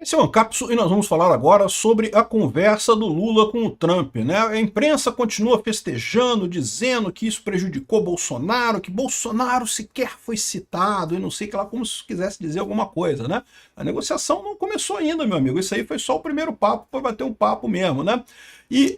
Esse é o Ancapsu e nós vamos falar agora sobre a conversa do Lula com o Trump, né? A imprensa continua festejando, dizendo que isso prejudicou Bolsonaro, que Bolsonaro sequer foi citado, e não sei que lá, como se quisesse dizer alguma coisa, né? A negociação não começou ainda, meu amigo, isso aí foi só o primeiro papo, para bater um papo mesmo, né? E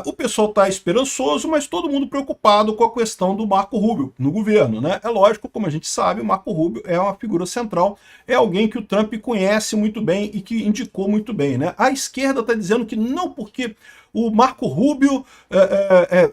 o pessoal está esperançoso, mas todo mundo preocupado com a questão do Marco Rubio no governo, né? É lógico, como a gente sabe, o Marco Rubio é uma figura central, é alguém que o Trump conhece muito bem e que indicou muito bem, né? A esquerda está dizendo que não, porque o Marco Rubio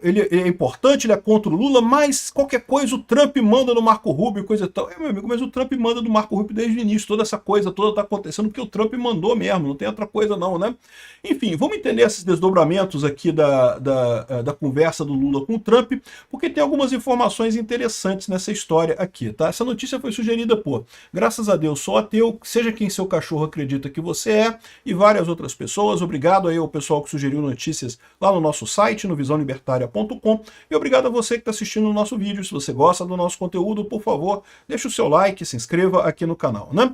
ele é importante, ele é contra o Lula, mas qualquer coisa o Trump manda no Marco Rubio, coisa e tal. Meu amigo, mas o Trump manda no Marco Rubio desde o início, toda essa coisa toda está acontecendo porque o Trump mandou mesmo, não tem outra coisa não, né? Enfim, vamos entender esses desdobramentos aqui da conversa do Lula com o Trump, porque tem algumas informações interessantes nessa história aqui, tá? Essa notícia foi sugerida por, graças a Deus, sou ateu, seja quem seu cachorro acredita que você é, e várias outras pessoas. Obrigado aí ao pessoal que sugeriu notícias lá no nosso site, no visãolibertaria.com, e obrigado a você que está assistindo o nosso vídeo. Se você gosta do nosso conteúdo, por favor, deixe o seu like, se inscreva aqui no canal, né?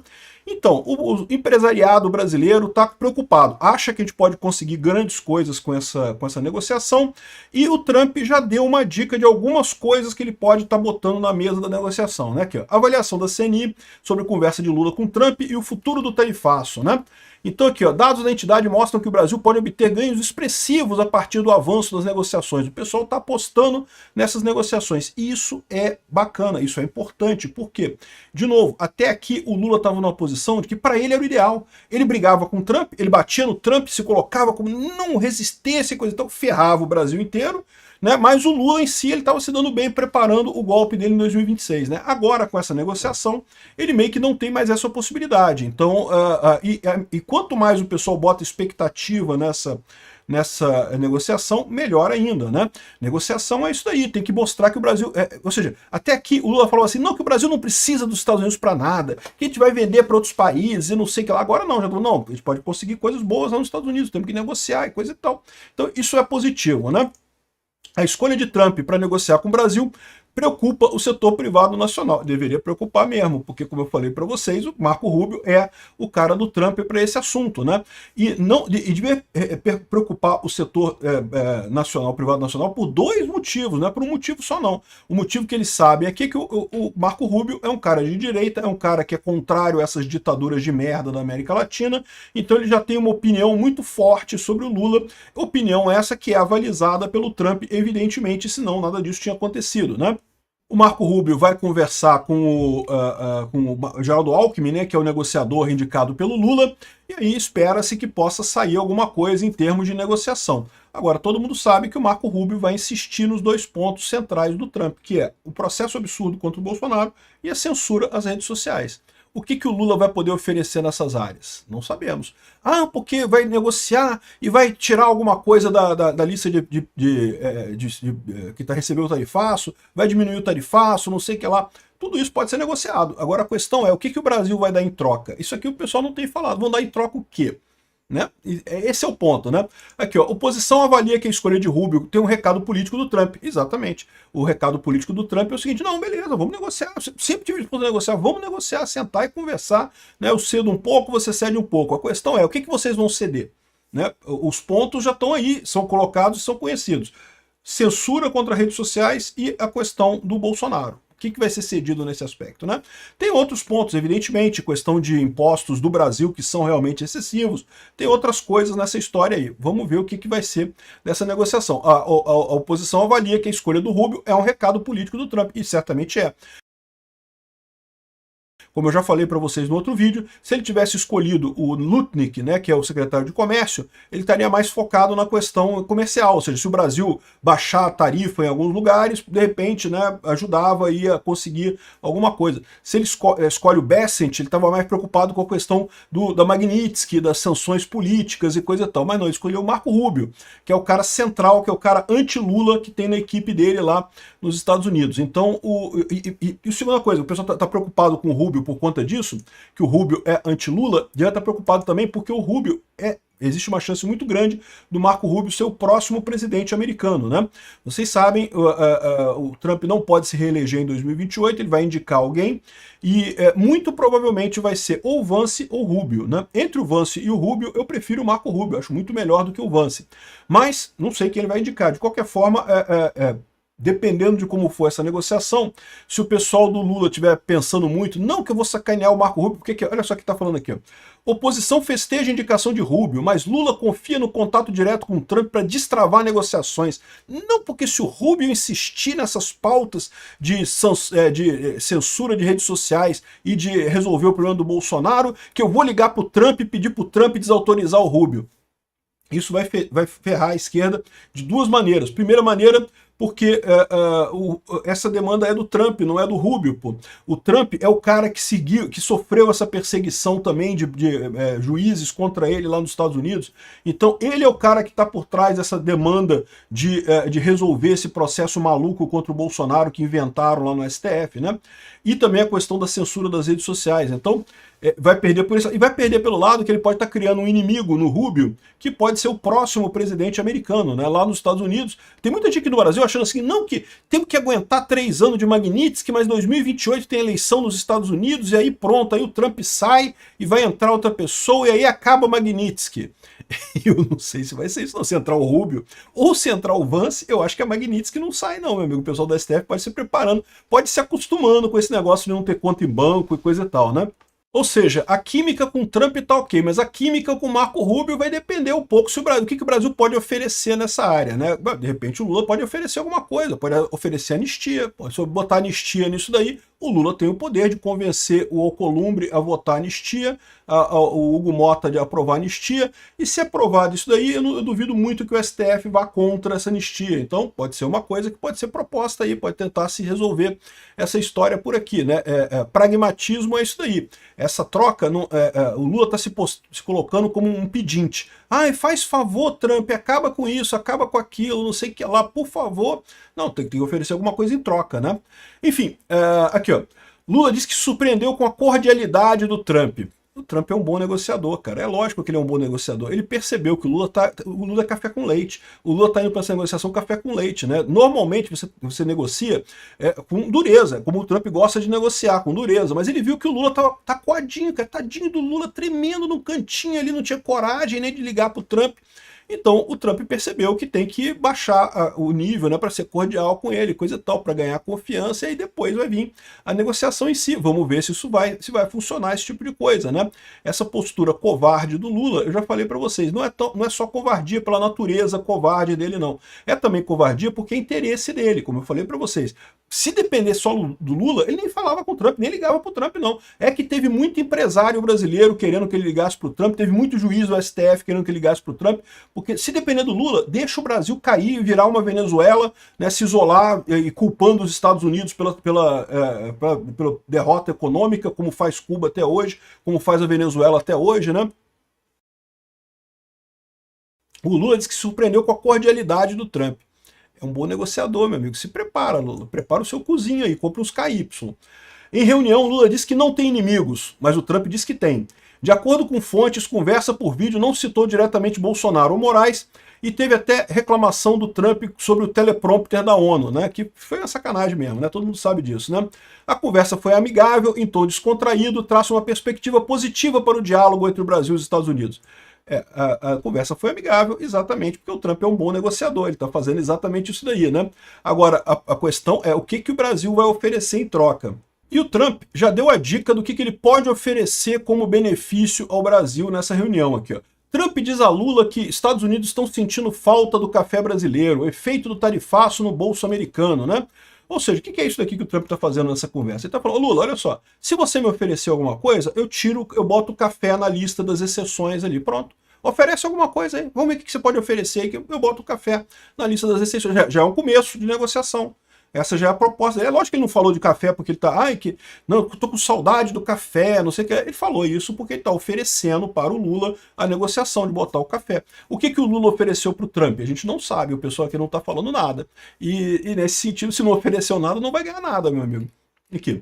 Então, o empresariado brasileiro está preocupado, acha que a gente pode conseguir grandes coisas com essa negociação, e o Trump já deu uma dica de algumas coisas que ele pode estar botando na mesa da negociação, né? Aqui, ó, avaliação da CNI sobre a conversa de Lula com Trump e o futuro do tarifaço, né? Então aqui, ó, dados da entidade mostram que o Brasil pode obter ganhos expressivos a partir do avanço das negociações. O pessoal está apostando nessas negociações. E isso é bacana, isso é importante. Por quê? De novo, até aqui o Lula estava numa posição de que para ele era o ideal. Ele brigava com o Trump, ele batia no Trump, se colocava como não resistência e coisa e tal, ferrava o Brasil inteiro. Né? Mas o Lula em si ele estava se dando bem preparando o golpe dele em 2026. Né? Agora, com essa negociação, ele meio que não tem mais essa possibilidade. Então, e quanto mais o pessoal bota expectativa nessa negociação, melhor ainda, né? Negociação é isso daí, tem que mostrar que o Brasil... ou seja, até aqui o Lula falou assim, não, que o Brasil não precisa dos Estados Unidos para nada, que a gente vai vender para outros países e não sei o que lá. Agora não, já falou, não, a gente pode conseguir coisas boas lá nos Estados Unidos, temos que negociar e coisa e tal. Então isso é positivo, né? A escolha de Trump para negociar com o Brasil preocupa o setor privado nacional. Deveria preocupar mesmo, porque, como eu falei para vocês, o Marco Rubio é o cara do Trump para esse assunto, né? E devia preocupar o setor nacional, privado nacional, por dois motivos, não é por um motivo só não. O motivo que eles sabem aqui é que o Marco Rubio é um cara de direita, é um cara que é contrário a essas ditaduras de merda da América Latina, então ele já tem uma opinião muito forte sobre o Lula, opinião essa que é avalizada pelo Trump, evidentemente, senão nada disso tinha acontecido, né? O Marco Rubio vai conversar com o Geraldo Alckmin, né, que é o negociador indicado pelo Lula, e aí espera-se que possa sair alguma coisa em termos de negociação. Agora, todo mundo sabe que o Marco Rubio vai insistir nos dois pontos centrais do Trump, que é o processo absurdo contra o Bolsonaro e a censura às redes sociais. O que o Lula vai poder oferecer nessas áreas? Não sabemos. Ah, porque vai negociar e vai tirar alguma coisa da lista que está recebendo o tarifaço, vai diminuir o tarifaço, não sei o que lá. Tudo isso pode ser negociado. Agora a questão é, o que o Brasil vai dar em troca? Isso aqui o pessoal não tem falado. Vão dar em troca o quê? Né? Esse é o ponto, né? Aqui, ó, oposição avalia que a escolha de Rubio tem um recado político do Trump. Exatamente. O recado político do Trump é o seguinte, não, beleza, vamos negociar. Sempre tive disposto a negociar, vamos negociar, sentar e conversar. Né? Eu cedo um pouco, você cede um pouco. A questão é, o que vocês vão ceder? Né? Os pontos já estão aí, são colocados e são conhecidos. Censura contra redes sociais e a questão do Bolsonaro. O que vai ser cedido nesse aspecto, né? Tem outros pontos, evidentemente, questão de impostos do Brasil que são realmente excessivos, tem outras coisas nessa história aí. Vamos ver o que vai ser dessa negociação. A oposição avalia que a escolha do Rubio é um recado político do Trump, e certamente é. Como eu já falei para vocês no outro vídeo, se ele tivesse escolhido o Lutnick, né, que é o secretário de comércio, ele estaria mais focado na questão comercial, ou seja, se o Brasil baixar a tarifa em alguns lugares, de repente, né, ajudava aí a conseguir alguma coisa. Se ele escolhe o Bessent, ele estava mais preocupado com a questão da Magnitsky, das sanções políticas e coisa e tal, mas não, ele escolheu o Marco Rubio, que é o cara central, que é o cara anti-Lula que tem na equipe dele lá nos Estados Unidos. Então, e segunda coisa, o pessoal está preocupado com o Rubio por conta disso, que o Rubio é anti-Lula, devia estar preocupado também porque o Rubio existe uma chance muito grande do Marco Rubio ser o próximo presidente americano, né? Vocês sabem, o Trump não pode se reeleger em 2028, ele vai indicar alguém e muito provavelmente vai ser ou Vance ou Rubio, né? Entre o Vance e o Rubio, eu prefiro o Marco Rubio, acho muito melhor do que o Vance. Mas não sei quem ele vai indicar. De qualquer forma, dependendo de como for essa negociação, se o pessoal do Lula estiver pensando muito, não que eu vou sacanear o Marco Rubio, porque olha só o que está falando aqui, ó. Oposição festeja a indicação de Rubio, mas Lula confia no contato direto com Trump para destravar negociações. Não porque se o Rubio insistir nessas pautas de censura de redes sociais e de resolver o problema do Bolsonaro, que eu vou ligar para o Trump e pedir para o Trump desautorizar o Rubio. Isso vai ferrar a esquerda de duas maneiras. Primeira maneira, porque essa demanda é do Trump, não é do Rubio, pô. O Trump é o cara que sofreu essa perseguição também de juízes contra ele lá nos Estados Unidos. Então ele é o cara que está por trás dessa demanda de resolver esse processo maluco contra o Bolsonaro que inventaram lá no STF, né? E também a questão da censura das redes sociais. Então vai perder por isso, e vai perder pelo lado que ele pode estar criando um inimigo no Rubio, que pode ser o próximo presidente americano, né? Lá nos Estados Unidos. Tem muita gente aqui no Brasil achando assim, não, que temos que aguentar 3 anos de Magnitsky, mas 2028 tem eleição nos Estados Unidos, e aí pronto, aí o Trump sai e vai entrar outra pessoa, e aí acaba Magnitsky. Eu não sei se vai ser isso, não. Se entrar o Rubio ou se entrar o Vance, eu acho que a Magnitsky não sai, não, meu amigo. O pessoal da STF pode se preparando, pode se acostumando com esse negócio de não ter conta em banco e coisa e tal, né? Ou seja, a química com Trump tá ok, mas a química com Marco Rubio vai depender um pouco se o que o Brasil pode oferecer nessa área, né? De repente o Lula pode oferecer alguma coisa, pode oferecer anistia, pode botar anistia nisso daí. O Lula tem o poder de convencer o Alcolumbre a votar anistia, o Hugo Mota de aprovar anistia, e se aprovado isso daí, eu duvido muito que o STF vá contra essa anistia. Então pode ser uma coisa que pode ser proposta aí, pode tentar se resolver essa história por aqui, né? Pragmatismo é isso daí. Essa troca, o Lula está se colocando como um pedinte. Ai, faz favor, Trump, acaba com isso, acaba com aquilo, não sei o que lá, por favor. Não, tem que oferecer alguma coisa em troca, né? Enfim, aqui, ó. Lula diz que surpreendeu com a cordialidade do Trump. O Trump é um bom negociador, cara. É lógico que ele é um bom negociador. Ele percebeu que o Lula é café com leite. O Lula está indo para essa negociação café com leite, né? Normalmente você negocia com dureza, como o Trump gosta de negociar, com dureza. Mas ele viu que o Lula tá coadinho, cara. Tadinho do Lula, tremendo num cantinho ali, não tinha coragem nem de ligar pro Trump. Então o Trump percebeu que tem que baixar o nível, né, para ser cordial com ele, coisa e tal, para ganhar confiança, e aí depois vai vir a negociação em si. Vamos ver se isso vai funcionar, esse tipo de coisa, né? Essa postura covarde do Lula, eu já falei para vocês, não é só covardia pela natureza covarde dele, não. É também covardia porque é interesse dele, como eu falei para vocês. Se depender só do Lula, ele nem falava com o Trump, nem ligava para o Trump, não. É que teve muito empresário brasileiro querendo que ele ligasse para o Trump, teve muito juiz do STF querendo que ele ligasse para o Trump, porque se depender do Lula, deixa o Brasil cair e virar uma Venezuela, né, se isolar e culpando os Estados Unidos pela derrota econômica, como faz Cuba até hoje, como faz a Venezuela até hoje, né? O Lula disse que se surpreendeu com a cordialidade do Trump. É um bom negociador, meu amigo. Se prepara, Lula. Prepara o seu cozinho aí, compra uns KY. Em reunião, Lula disse que não tem inimigos, mas o Trump diz que tem. De acordo com fontes, conversa por vídeo não citou diretamente Bolsonaro ou Moraes, e teve até reclamação do Trump sobre o teleprompter da ONU, né? Que foi uma sacanagem mesmo, né? Todo mundo sabe disso, né? A conversa foi amigável, em tom descontraído, traça uma perspectiva positiva para o diálogo entre o Brasil e os Estados Unidos. A conversa foi amigável exatamente porque o Trump é um bom negociador, ele está fazendo exatamente isso daí, né? Agora, a questão é o que o Brasil vai oferecer em troca. E o Trump já deu a dica do que ele pode oferecer como benefício ao Brasil nessa reunião aqui, ó. Trump diz a Lula que Estados Unidos estão sentindo falta do café brasileiro, o efeito do tarifaço no bolso americano, né? Ou seja, o que é isso daqui que o Trump está fazendo nessa conversa? Ele está falando, Lula, olha só, se você me oferecer alguma coisa, eu boto o café na lista das exceções ali, pronto. Oferece alguma coisa aí, vamos ver o que você pode oferecer aí, que eu boto o café na lista das exceções. Já é um começo de negociação. Essa já é a proposta. É lógico que ele não falou de café porque ele está, não, eu tô com saudade do café, não sei o que. Ele falou isso porque ele está oferecendo para o Lula a negociação de botar o café. O que o Lula ofereceu para o Trump? A gente não sabe, o pessoal aqui não está falando nada. E nesse sentido, se não ofereceu nada, não vai ganhar nada, meu amigo. Aqui.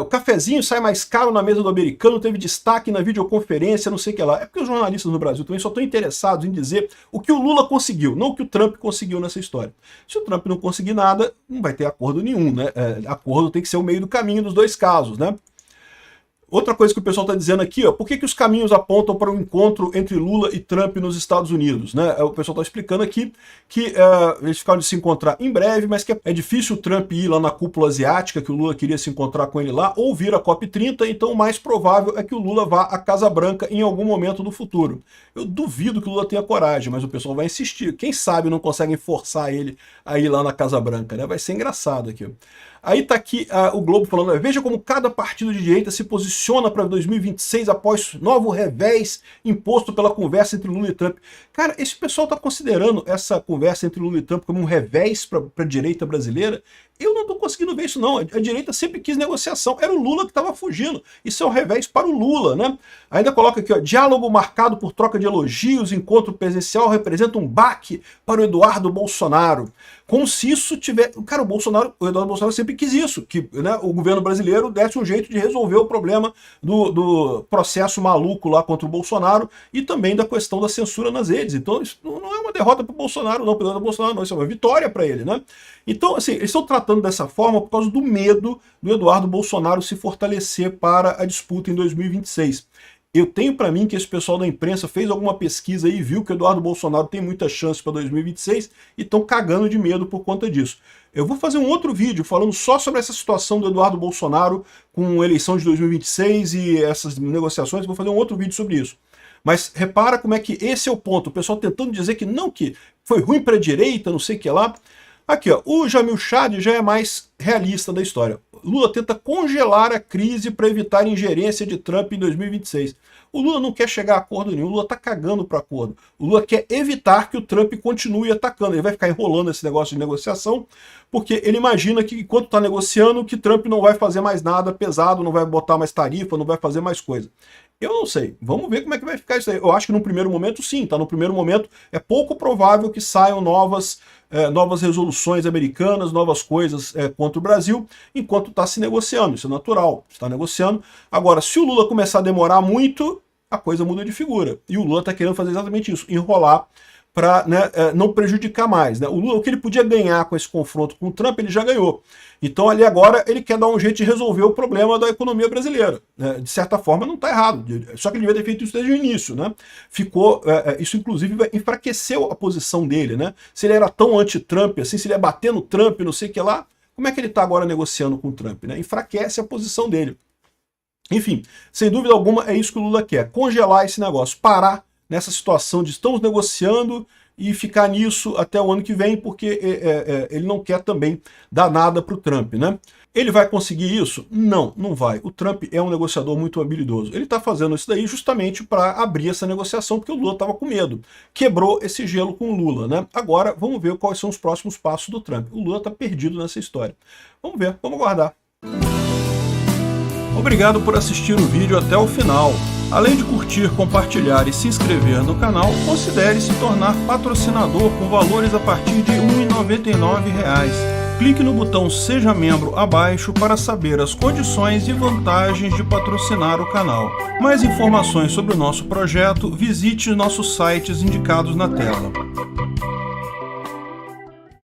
o cafezinho sai mais caro na mesa do americano, teve destaque na videoconferência, não sei o que lá. É porque os jornalistas no Brasil também só estão interessados em dizer o que o Lula conseguiu, não o que o Trump conseguiu nessa história. Se o Trump não conseguir nada, não vai ter acordo nenhum, né? Acordo tem que ser o meio do caminho dos dois casos, né? Outra coisa que o pessoal está dizendo aqui, ó, por que os caminhos apontam para um encontro entre Lula e Trump nos Estados Unidos? Né? O pessoal está explicando aqui que eles ficaram de se encontrar em breve, mas que é difícil o Trump ir lá na cúpula asiática, que o Lula queria se encontrar com ele lá, ou vir a COP30, então o mais provável é que o Lula vá à Casa Branca em algum momento no futuro. Eu duvido que o Lula tenha coragem, mas o pessoal vai insistir. Quem sabe não conseguem forçar ele a ir lá na Casa Branca, né? Vai ser engraçado aqui. Aí tá aqui o Globo falando, veja como cada partido de direita se posiciona para 2026 após novo revés imposto pela conversa entre Lula e Trump. Cara, esse pessoal tá considerando essa conversa entre Lula e Trump como um revés para a direita brasileira? Eu não tô conseguindo ver isso não, a direita sempre quis negociação, era o Lula que estava fugindo, isso é um revés para o Lula, né? Ainda coloca aqui, ó, diálogo marcado por troca de elogios, encontro presencial representa um baque para o Eduardo Bolsonaro. Como se isso tiver... Cara, o Eduardo Bolsonaro sempre quis isso, que né, o governo brasileiro desse um jeito de resolver o problema do processo maluco lá contra o Bolsonaro e também da questão da censura nas redes. Então isso não é uma derrota para o Bolsonaro, não, para o Eduardo Bolsonaro, não, isso é uma vitória para ele, né? Então, assim, eles estão tratando dessa forma por causa do medo do Eduardo Bolsonaro se fortalecer para a disputa em 2026. Eu tenho para mim que esse pessoal da imprensa fez alguma pesquisa aí, viu que o Eduardo Bolsonaro tem muita chance para 2026 e estão cagando de medo por conta disso. Eu vou fazer um outro vídeo falando só sobre essa situação do Eduardo Bolsonaro com a eleição de 2026 e essas negociações, vou fazer um outro vídeo sobre isso. Mas repara como é que esse é o ponto, o pessoal tentando dizer que não, que foi ruim para a direita, não sei o que lá. Aqui, ó, o Jamil Chad já é mais realista da história. Lula tenta congelar a crise para evitar ingerência de Trump em 2026. O Lula não quer chegar a acordo nenhum, o Lula está cagando para acordo. O Lula quer evitar que o Trump continue atacando. Ele vai ficar enrolando esse negócio de negociação, porque ele imagina que enquanto está negociando, que Trump não vai fazer mais nada pesado, não vai botar mais tarifa, não vai fazer mais coisa. Eu não sei, vamos ver como é que vai ficar isso aí. Eu acho que no primeiro momento sim, tá? No primeiro momento é pouco provável que saiam novas resoluções americanas, novas coisas contra o Brasil, enquanto está se negociando, isso é natural, está negociando. Agora, se o Lula começar a demorar muito, a coisa muda de figura. E o Lula está querendo fazer exatamente isso, enrolar para não prejudicar mais. Né? O Lula, o que ele podia ganhar com esse confronto com o Trump, ele já ganhou. Então ali agora ele quer dar um jeito de resolver o problema da economia brasileira. Né? De certa forma não está errado, só que ele devia ter feito isso desde o início. Né? Isso inclusive enfraqueceu a posição dele. Né? Se ele era tão anti-Trump, assim, se ele ia bater no Trump, não sei o que lá, como é que ele está agora negociando com o Trump? Né? Enfraquece a posição dele. Enfim, sem dúvida alguma é isso que o Lula quer, congelar esse negócio, parar nessa situação de estamos negociando e ficar nisso até o ano que vem, porque ele não quer também dar nada para o Trump, né? Ele vai conseguir isso? Não, não vai. O Trump é um negociador muito habilidoso. Ele está fazendo isso daí justamente para abrir essa negociação, porque o Lula estava com medo. Quebrou esse gelo com o Lula, né? Agora, vamos ver quais são os próximos passos do Trump. O Lula está perdido nessa história. Vamos ver, vamos aguardar. Obrigado por assistir o vídeo até o final. Além de curtir, compartilhar e se inscrever no canal, considere se tornar patrocinador com valores a partir de R$ 1,99. Clique no botão Seja Membro abaixo para saber as condições e vantagens de patrocinar o canal. Mais informações sobre o nosso projeto, visite nossos sites indicados na tela.